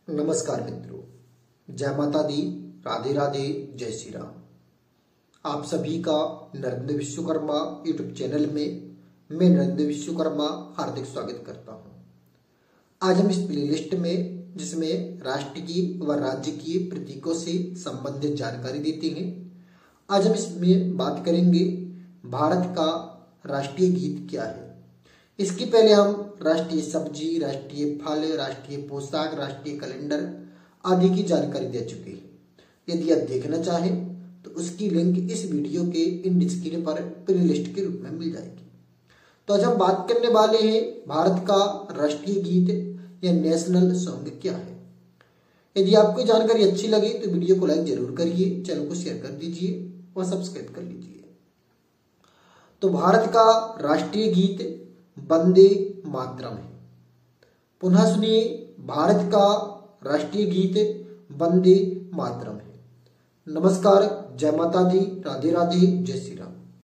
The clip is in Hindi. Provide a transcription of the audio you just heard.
नमस्कार मित्रों, जय माता दी, राधे राधे, जय श्री राम। आप सभी का नरेंद्र विश्वकर्मा यूट्यूब चैनल में मैं नरेंद्र विश्वकर्मा हार्दिक स्वागत करता हूं। आज हम इस प्लेलिस्ट में जिसमें राष्ट्र की व राज्य की प्रतीकों से संबंधित जानकारी देते हैं, आज हम इसमें बात करेंगे भारत का राष्ट्रीय गीत क्या है। इसके पहले हम राष्ट्रीय सब्जी, राष्ट्रीय फल, राष्ट्रीय पोशाक, राष्ट्रीय कैलेंडर आदि की जानकारी दे चुके हैं। यदि आप देखना चाहें तो उसकी लिंक इस वीडियो के इन स्क्रीन पर प्लेलिस्ट के रूप में मिल जाएगी। तो आज हम बात करने वाले हैं भारत का राष्ट्रीय गीत या नेशनल सॉन्ग क्या है। यदि आपको जानकारी अच्छी लगे तो वीडियो को लाइक जरूर करिए, चैनल को शेयर कर दीजिए और सब्सक्राइब कर लीजिए। तो भारत का राष्ट्रीय गीत वंदे मातरम है। पुनः सुनिए, भारत का राष्ट्रीय गीत वंदे मातरम है। नमस्कार, जय माता दी, राधे राधे, जय श्री राम।